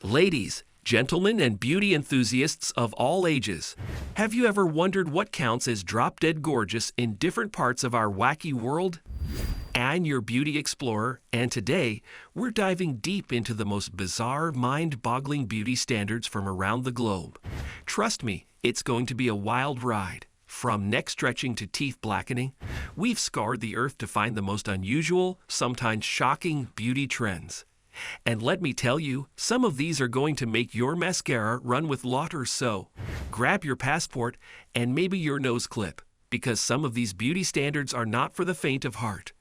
Ladies, gentlemen, and beauty enthusiasts of all ages, have you ever wondered what counts as drop-dead gorgeous in different parts of our wacky world? I'm your beauty explorer, and today we're diving deep into the most bizarre, mind-boggling beauty standards from around the globe. Trust me, it's going to be a wild ride. From neck stretching to teeth blackening, we've scoured the earth to find the most unusual, sometimes shocking beauty trends. And let me tell you, some of these are going to make your mascara run with laughter, so grab your passport and maybe your nose clip, because some of these beauty standards are not for the faint of heart.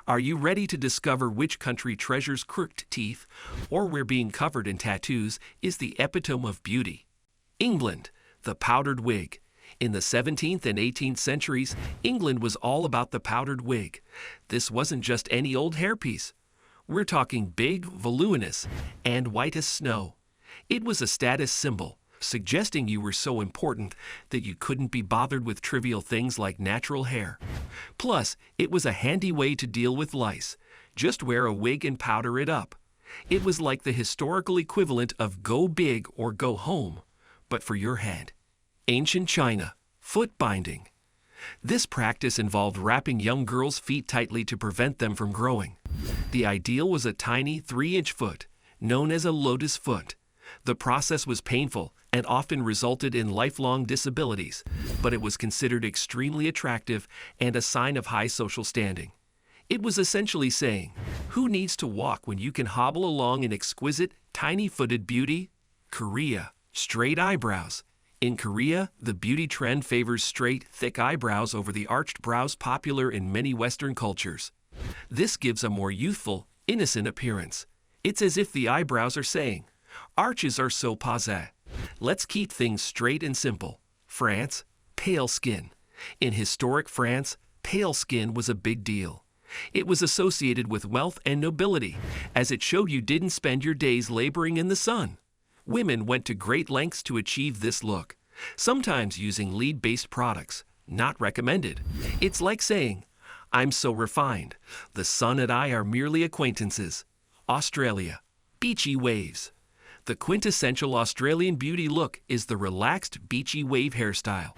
Are you ready to discover which country treasures crooked teeth, or where being covered in tattoos is the epitome of beauty? England, the powdered wig. In the 17th and 18th centuries, England was all about the powdered wig. This wasn't just any old hairpiece. We're talking big, voluminous, and white as snow. It was a status symbol, suggesting you were so important that you couldn't be bothered with trivial things like natural hair. Plus, it was a handy way to deal with lice. Just wear a wig and powder it up. It was like the historical equivalent of go big or go home, but for your head. Ancient China, foot binding. This practice involved wrapping young girls' feet tightly to prevent them from growing. The ideal was a tiny 3-inch foot, known as a lotus foot. The process was painful and often resulted in lifelong disabilities, but it was considered extremely attractive and a sign of high social standing. It was essentially saying, who needs to walk when you can hobble along in exquisite, tiny-footed beauty? Korea, straight eyebrows. In Korea, the beauty trend favors straight, thick eyebrows over the arched brows popular in many Western cultures. This gives a more youthful, innocent appearance. It's as if the eyebrows are saying, arches are so passé. Let's keep things straight and simple. France, pale skin. In historic France, pale skin was a big deal. It was associated with wealth and nobility, as it showed you didn't spend your days laboring in the sun. Women went to great lengths to achieve this look, sometimes using lead-based products. Not recommended. It's like saying, I'm so refined. The sun and I are merely acquaintances. Australia, beachy waves. The quintessential Australian beauty look is the relaxed, beachy wave hairstyle.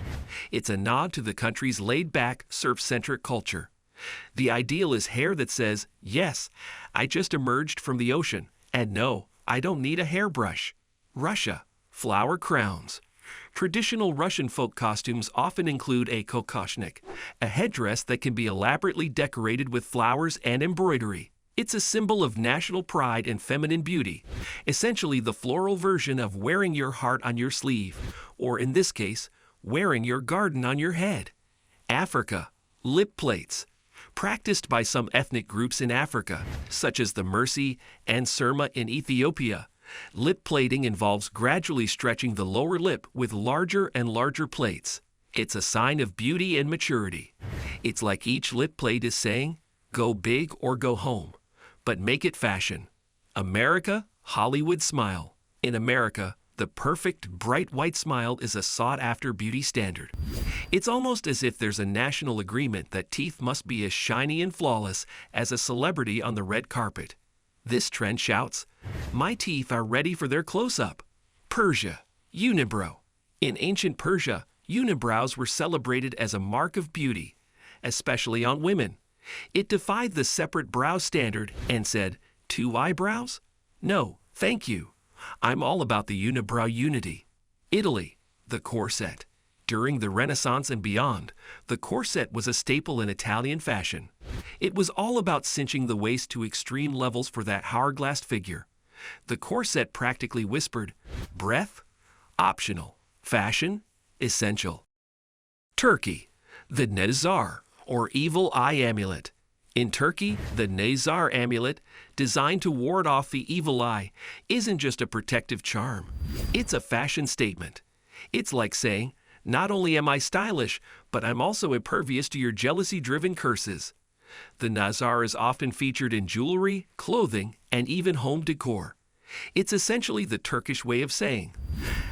It's a nod to the country's laid-back, surf-centric culture. The ideal is hair that says, yes, I just emerged from the ocean, and no, I don't need a hairbrush. Russia, flower crowns. Traditional Russian folk costumes often include a kokoshnik, a headdress that can be elaborately decorated with flowers and embroidery. It's a symbol of national pride and feminine beauty, essentially the floral version of wearing your heart on your sleeve, or in this case, wearing your garden on your head. Africa, lip plates. Practiced by some ethnic groups in Africa, such as the Mercy and Surma in Ethiopia, lip plating involves gradually stretching the lower lip with larger and larger plates. It's a sign of beauty and maturity. It's like each lip plate is saying, go big or go home, but make it fashion. America, Hollywood smile. In America, the perfect, bright white smile is a sought-after beauty standard. It's almost as if there's a national agreement that teeth must be as shiny and flawless as a celebrity on the red carpet. This trend shouts, my teeth are ready for their close-up. Persia, unibrow. In ancient Persia, unibrows were celebrated as a mark of beauty, especially on women. It defied the separate brow standard and said, 2 eyebrows? No, thank you. I'm all about the unibrow unity. Italy, the corset. During the Renaissance and beyond, the corset was a staple in Italian fashion. It was all about cinching the waist to extreme levels for that hourglass figure. The corset practically whispered, breath? Optional. Fashion? Essential. Turkey, the Nezar, or evil eye amulet. In Turkey, the Nezar amulet, designed to ward off the evil eye, isn't just a protective charm. It's a fashion statement. It's like saying, not only am I stylish, but I'm also impervious to your jealousy-driven curses. The Nazar is often featured in jewelry, clothing, and even home decor. It's essentially the Turkish way of saying,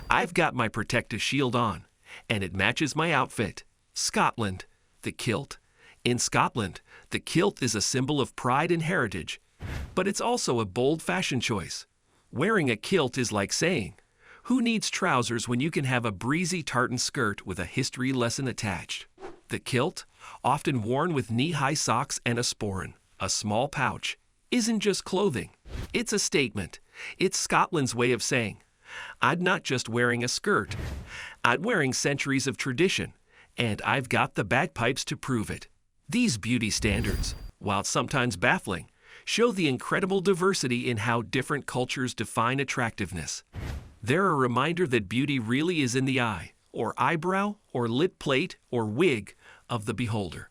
I've got my protective shield on, and it matches my outfit. Scotland, the kilt. In Scotland, the kilt is a symbol of pride and heritage, but it's also a bold fashion choice. Wearing a kilt is like saying, who needs trousers when you can have a breezy tartan skirt with a history lesson attached? The kilt, often worn with knee-high socks and a sporran, a small pouch, isn't just clothing. It's a statement. It's Scotland's way of saying, I'm not just wearing a skirt. I'm wearing centuries of tradition, and I've got the bagpipes to prove it. These beauty standards, while sometimes baffling, show the incredible diversity in how different cultures define attractiveness. They're a reminder that beauty really is in the eye, or eyebrow, or lip plate, or wig of the beholder.